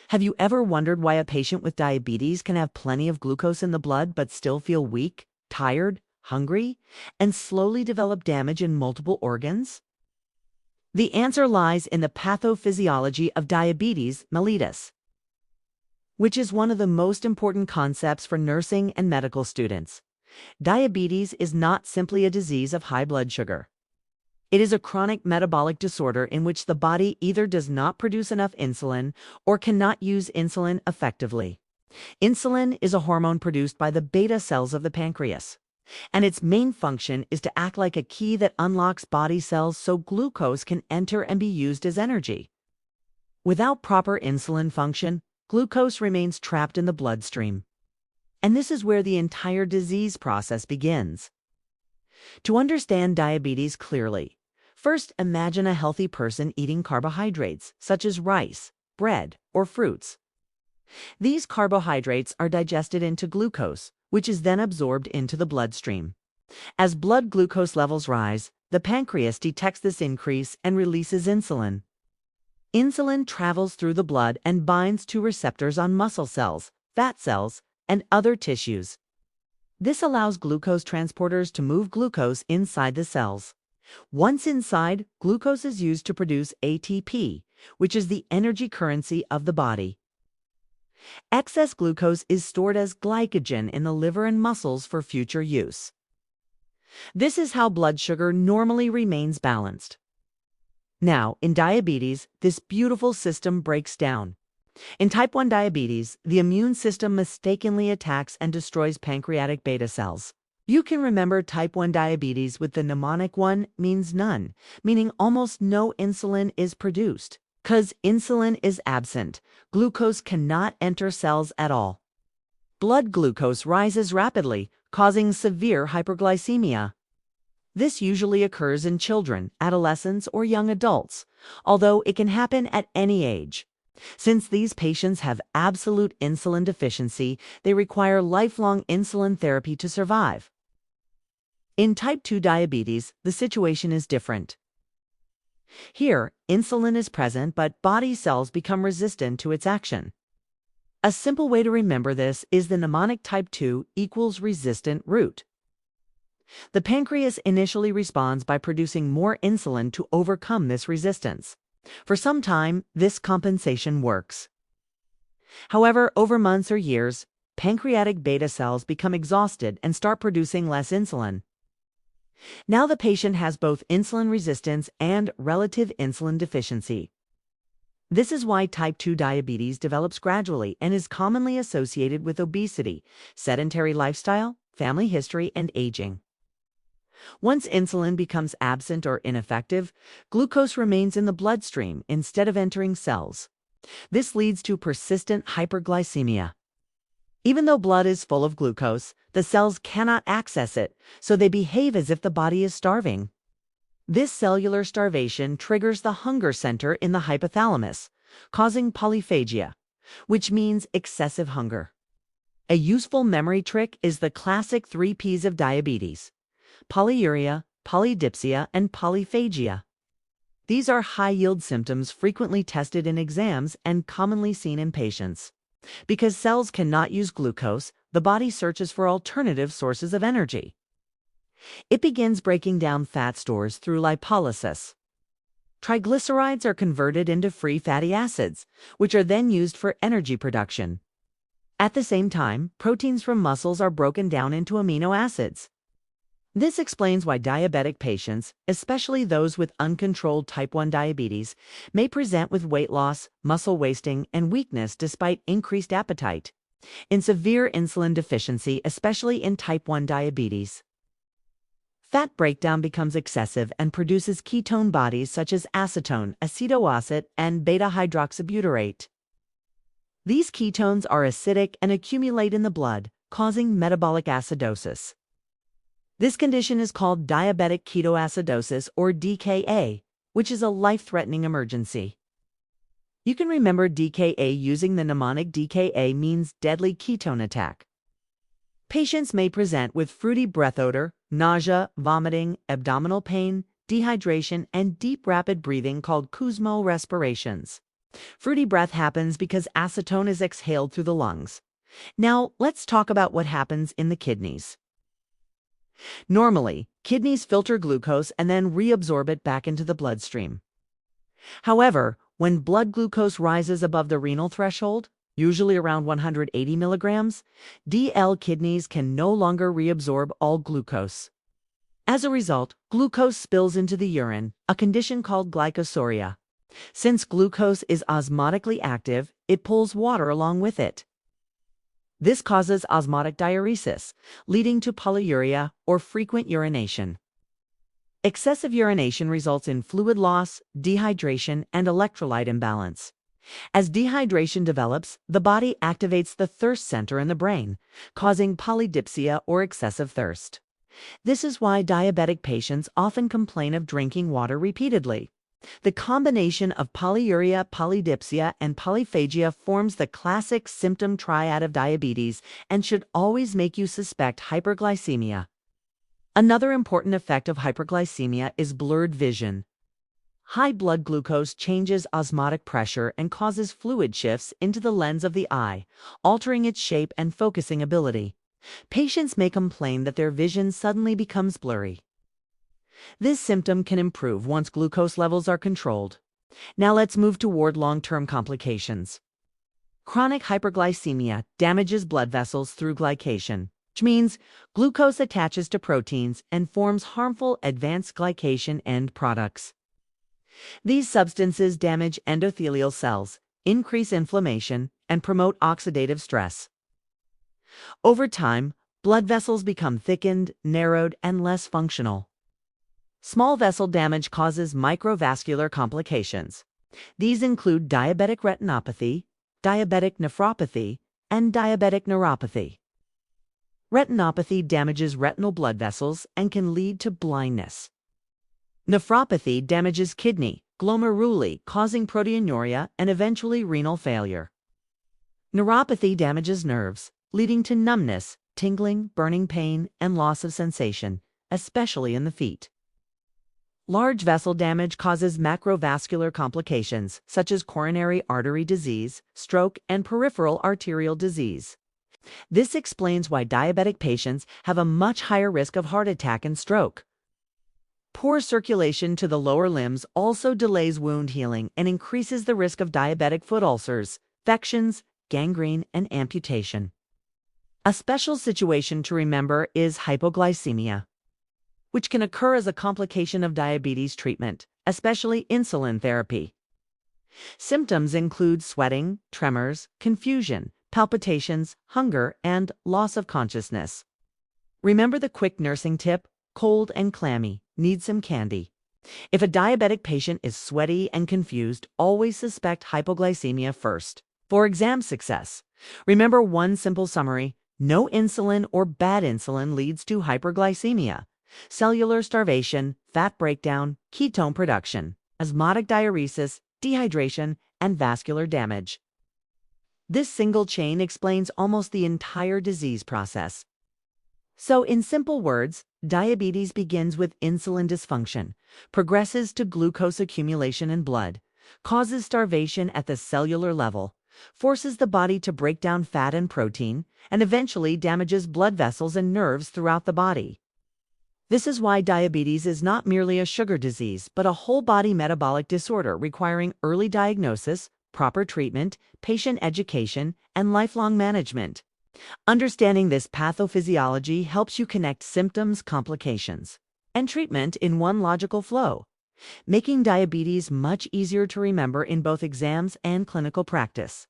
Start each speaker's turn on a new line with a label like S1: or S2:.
S1: Have you ever wondered why a patient with diabetes can have plenty of glucose in the blood but still feel weak, tired, hungry, and slowly develop damage in multiple organs? The answer lies in the pathophysiology of diabetes mellitus, which is one of the most important concepts for nursing and medical students. Diabetes is not simply a disease of high blood sugar. It is a chronic metabolic disorder in which the body either does not produce enough insulin or cannot use insulin effectively. Insulin is a hormone produced by the beta cells of the pancreas, and its main function is to act like a key that unlocks body cells so glucose can enter and be used as energy. Without proper insulin function, glucose remains trapped in the bloodstream. And this is where the entire disease process begins. To understand diabetes clearly, first imagine a healthy person eating carbohydrates, such as rice, bread, or fruits. These carbohydrates are digested into glucose, which is then absorbed into the bloodstream. As blood glucose levels rise, the pancreas detects this increase and releases insulin. Insulin travels through the blood and binds to receptors on muscle cells, fat cells, and other tissues. This allows glucose transporters to move glucose inside the cells. Once inside, glucose is used to produce ATP, which is the energy currency of the body. Excess glucose is stored as glycogen in the liver and muscles for future use. This is how blood sugar normally remains balanced. Now, in diabetes, this beautiful system breaks down. In type 1 diabetes, the immune system mistakenly attacks and destroys pancreatic beta cells. You can remember type 1 diabetes with the mnemonic 1 means none, meaning almost no insulin is produced. Because insulin is absent, glucose cannot enter cells at all. Blood glucose rises rapidly, causing severe hyperglycemia. This usually occurs in children, adolescents, or young adults, although it can happen at any age. Since these patients have absolute insulin deficiency, they require lifelong insulin therapy to survive. In type 2 diabetes, the situation is different. Here, insulin is present, but body cells become resistant to its action. A simple way to remember this is the mnemonic type 2 equals resistant root. The pancreas initially responds by producing more insulin to overcome this resistance. For some time, this compensation works. However, over months or years, pancreatic beta cells become exhausted and start producing less insulin. Now the patient has both insulin resistance and relative insulin deficiency. This is why type 2 diabetes develops gradually and is commonly associated with obesity, sedentary lifestyle, family history, and aging. Once insulin becomes absent or ineffective, glucose remains in the bloodstream instead of entering cells. This leads to persistent hyperglycemia. Even though blood is full of glucose, the cells cannot access it, so they behave as if the body is starving. This cellular starvation triggers the hunger center in the hypothalamus, causing polyphagia, which means excessive hunger. A useful memory trick is the classic 3 Ps of diabetes: polyuria, polydipsia, and polyphagia. These are high-yield symptoms frequently tested in exams and commonly seen in patients. Because cells cannot use glucose, the body searches for alternative sources of energy. It begins breaking down fat stores through lipolysis. Triglycerides are converted into free fatty acids, which are then used for energy production. At the same time, proteins from muscles are broken down into amino acids. This explains why diabetic patients, especially those with uncontrolled type 1 diabetes, may present with weight loss, muscle wasting, and weakness despite increased appetite. In severe insulin deficiency, especially in type 1 diabetes, fat breakdown becomes excessive and produces ketone bodies such as acetone, acetoacid, and beta-hydroxybutyrate. These ketones are acidic and accumulate in the blood, causing metabolic acidosis. This condition is called diabetic ketoacidosis, or DKA, which is a life-threatening emergency. You can remember DKA using the mnemonic DKA means deadly ketone attack. Patients may present with fruity breath odor, nausea, vomiting, abdominal pain, dehydration, and deep rapid breathing called Kussmaul respirations. Fruity breath happens because acetone is exhaled through the lungs. Now, let's talk about what happens in the kidneys. Normally, kidneys filter glucose and then reabsorb it back into the bloodstream. However, when blood glucose rises above the renal threshold, usually around 180 milligrams, DL kidneys can no longer reabsorb all glucose. As a result, glucose spills into the urine, a condition called glycosuria. Since glucose is osmotically active, it pulls water along with it. This causes osmotic diuresis, leading to polyuria or frequent urination. Excessive urination results in fluid loss, dehydration, and electrolyte imbalance. As dehydration develops, the body activates the thirst center in the brain, causing polydipsia or excessive thirst. This is why diabetic patients often complain of drinking water repeatedly. The combination of polyuria, polydipsia, and polyphagia forms the classic symptom triad of diabetes and should always make you suspect hyperglycemia. Another important effect of hyperglycemia is blurred vision. High blood glucose changes osmotic pressure and causes fluid shifts into the lens of the eye, altering its shape and focusing ability. Patients may complain that their vision suddenly becomes blurry. This symptom can improve once glucose levels are controlled. Now let's move toward long-term complications. Chronic hyperglycemia damages blood vessels through glycation, which means glucose attaches to proteins and forms harmful advanced glycation end products. These substances damage endothelial cells, increase inflammation, and promote oxidative stress. Over time, blood vessels become thickened, narrowed, and less functional. Small vessel damage causes microvascular complications. These include diabetic retinopathy, diabetic nephropathy, and diabetic neuropathy. Retinopathy damages retinal blood vessels and can lead to blindness. Nephropathy damages kidney, glomeruli, causing proteinuria and eventually renal failure. Neuropathy damages nerves, leading to numbness, tingling, burning pain, and loss of sensation, especially in the feet. Large vessel damage causes macrovascular complications such as coronary artery disease, stroke, and peripheral arterial disease. This explains why diabetic patients have a much higher risk of heart attack and stroke. Poor circulation to the lower limbs also delays wound healing and increases the risk of diabetic foot ulcers, infections, gangrene, and amputation. A special situation to remember is hypoglycemia, which can occur as a complication of diabetes treatment, especially insulin therapy. Symptoms include sweating, tremors, confusion, palpitations, hunger, and loss of consciousness. Remember the quick nursing tip: cold and clammy, need some candy. If a diabetic patient is sweaty and confused, always suspect hypoglycemia first. For exam success, remember one simple summary: no insulin or bad insulin leads to hyperglycemia. Cellular starvation, fat breakdown, ketone production, osmotic diuresis, dehydration, and vascular damage. This single chain explains almost the entire disease process. So, in simple words, diabetes begins with insulin dysfunction, progresses to glucose accumulation in blood, causes starvation at the cellular level, forces the body to break down fat and protein, and eventually damages blood vessels and nerves throughout the body. This is why diabetes is not merely a sugar disease, but a whole-body metabolic disorder requiring early diagnosis, proper treatment, patient education, and lifelong management. Understanding this pathophysiology helps you connect symptoms, complications, and treatment in one logical flow, making diabetes much easier to remember in both exams and clinical practice.